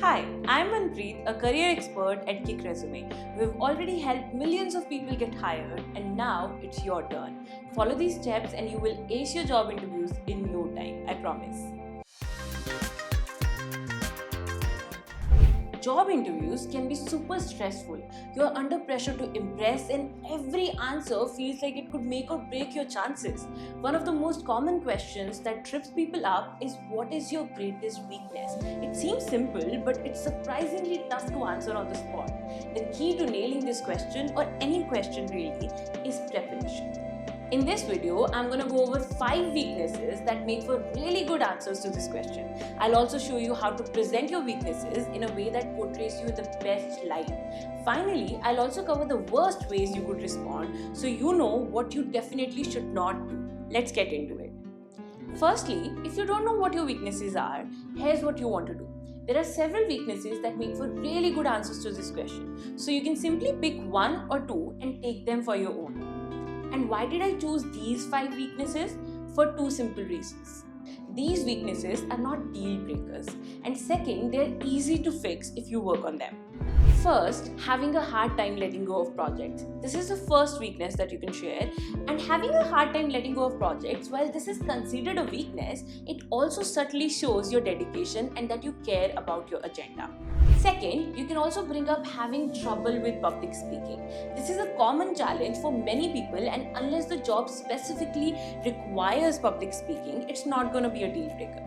Hi, I'm Manpreet, a career expert at Kickresume. We've already helped millions of people get hired, and now it's your turn. Follow these steps and you will ace your job interviews in no time, I promise. Job interviews can be super stressful. You're under pressure to impress, and every answer feels like it could make or break your chances. One of the most common questions that trips people up is, what is your greatest weakness? It seems simple, but it's surprisingly tough to answer on the spot. The key to nailing this question, or any question really, is preparation. In this video, I'm going to go over 5 weaknesses that make for really good answers to this question. I'll also show you how to present your weaknesses in a way that portrays you in the best light. Finally, I'll also cover the worst ways you could respond so you know what you definitely should not do. Let's get into it. Firstly, if you don't know what your weaknesses are, here's what you want to do. There are several weaknesses that make for really good answers to this question. So you can simply pick one or two and take them for your own. And why did I choose these 5 weaknesses? For 2 simple reasons. These weaknesses are not deal breakers, and second, they're easy to fix if you work on them. First, having a hard time letting go of projects. This is the first weakness that you can share, and having a hard time letting go of projects, while this is considered a weakness, it also subtly shows your dedication and that you care about your agenda. Second, you can also bring up having trouble with public speaking. This is a common challenge for many people, and unless the job specifically requires public speaking, it's not going to be a deal breaker.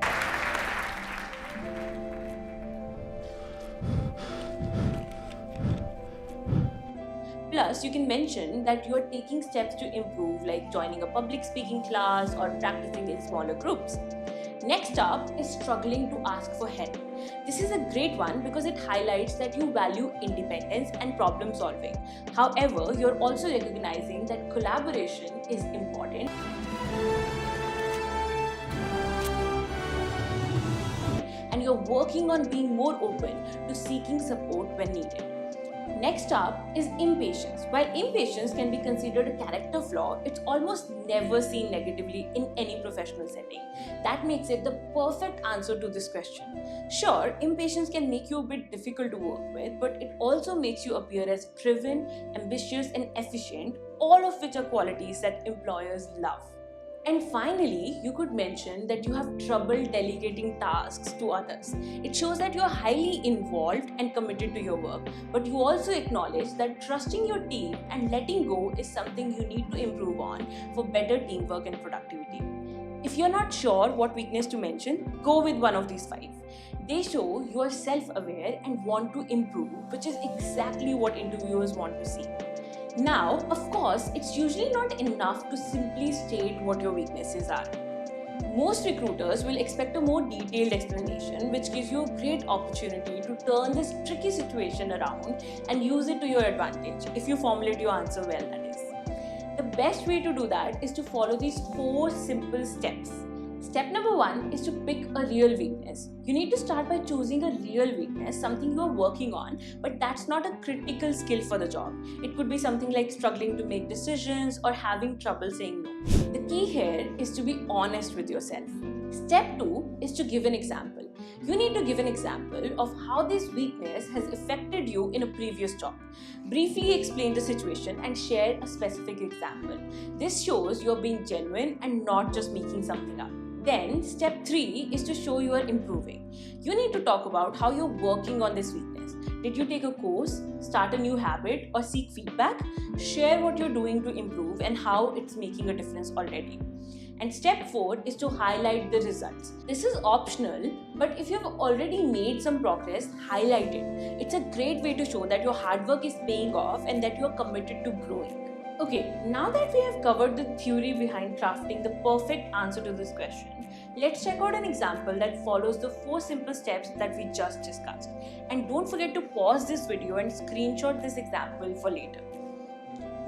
Plus, you can mention that you are taking steps to improve, like joining a public speaking class or practicing in smaller groups. Next up is struggling to ask for help. This is a great one because it highlights that you value independence and problem solving. However, you're also recognizing that collaboration is important and you're working on being more open to seeking support when needed. Next up is impatience. While impatience can be considered a character flaw, it's almost never seen negatively in any professional setting. That makes it the perfect answer to this question. Sure, impatience can make you a bit difficult to work with, but it also makes you appear as driven, ambitious, and efficient, all of which are qualities that employers love. And finally, you could mention that you have trouble delegating tasks to others. It shows that you are highly involved and committed to your work, but you also acknowledge that trusting your team and letting go is something you need to improve on for better teamwork and productivity. If you're not sure what weakness to mention, go with one of these 5. They show you are self-aware and want to improve, which is exactly what interviewers want to see. Now, of course, it's usually not enough to simply state what your weaknesses are. Most recruiters will expect a more detailed explanation, which gives you a great opportunity to turn this tricky situation around and use it to your advantage if you formulate your answer well, that is. The best way to do that is to follow these 4 simple steps. Step number 1 is to pick a real weakness. You need to start by choosing a real weakness, something you are working on, but that's not a critical skill for the job. It could be something like struggling to make decisions or having trouble saying no. The key here is to be honest with yourself. Step 2 is to give an example. You need to give an example of how this weakness has affected you in a previous job. Briefly explain the situation and share a specific example. This shows you're being genuine and not just making something up. Then, step 3 is to show you are improving. You need to talk about how you're working on this weakness. Did you take a course, start a new habit, or seek feedback? Share what you're doing to improve and how it's making a difference already. And step 4 is to highlight the results. This is optional, but if you've already made some progress, highlight it. It's a great way to show that your hard work is paying off and that you're committed to growing. Okay, now that we have covered the theory behind crafting the perfect answer to this question, let's check out an example that follows the 4 simple steps that we just discussed. And don't forget to pause this video and screenshot this example for later.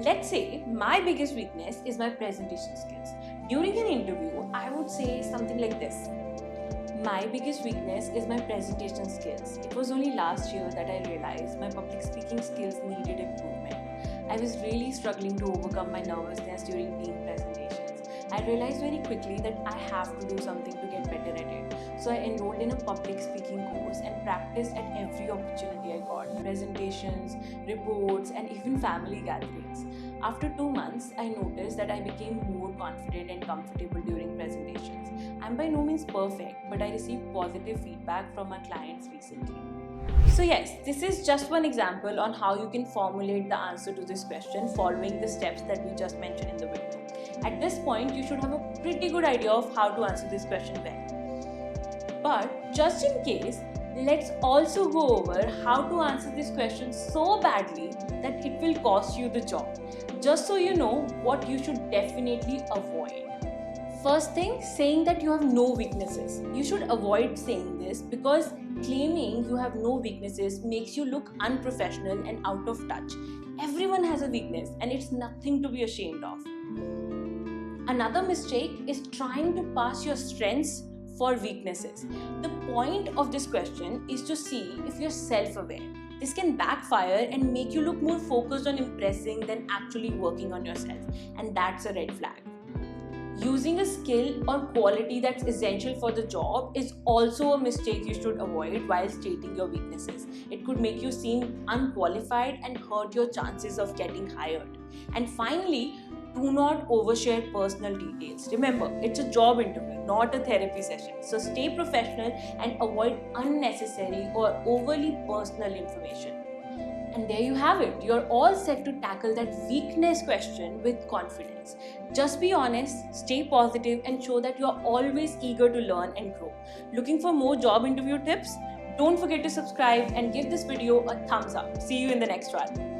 Let's say my biggest weakness is my presentation skills. During an interview, I would say something like this. My biggest weakness is my presentation skills. It was only last year that I realized my public speaking skills needed improvement. I was really struggling to overcome my nervousness during team presentations. I realized very quickly that I have to do something to get better at it. So I enrolled in a public speaking course and practiced at every opportunity I got: presentations, reports, and even family gatherings. After 2 months, I noticed that I became more confident and comfortable during presentations. I'm by no means perfect, but I received positive feedback from my clients recently. So, yes, this is just one example on how you can formulate the answer to this question following the steps that we just mentioned in the video. At this point, you should have a pretty good idea of how to answer this question well. But just in case, let's also go over how to answer this question so badly that it will cost you the job, just so you know what you should definitely avoid. First thing, saying that you have no weaknesses. You should avoid saying this because claiming you have no weaknesses makes you look unprofessional and out of touch. Everyone has a weakness and it's nothing to be ashamed of. Another mistake is trying to pass your strengths for weaknesses. The point of this question is to see if you're self-aware. This can backfire and make you look more focused on impressing than actually working on yourself, and that's a red flag. Using a skill or quality that's essential for the job is also a mistake you should avoid while stating your weaknesses. It could make you seem unqualified and hurt your chances of getting hired. And finally, do not overshare personal details. Remember, it's a job interview, not a therapy session. So stay professional and avoid unnecessary or overly personal information. And there you have it. You're all set to tackle that weakness question with confidence. Just be honest, stay positive, and show that you're always eager to learn and grow. Looking for more job interview tips? Don't forget to subscribe and give this video a thumbs up. See you in the next one.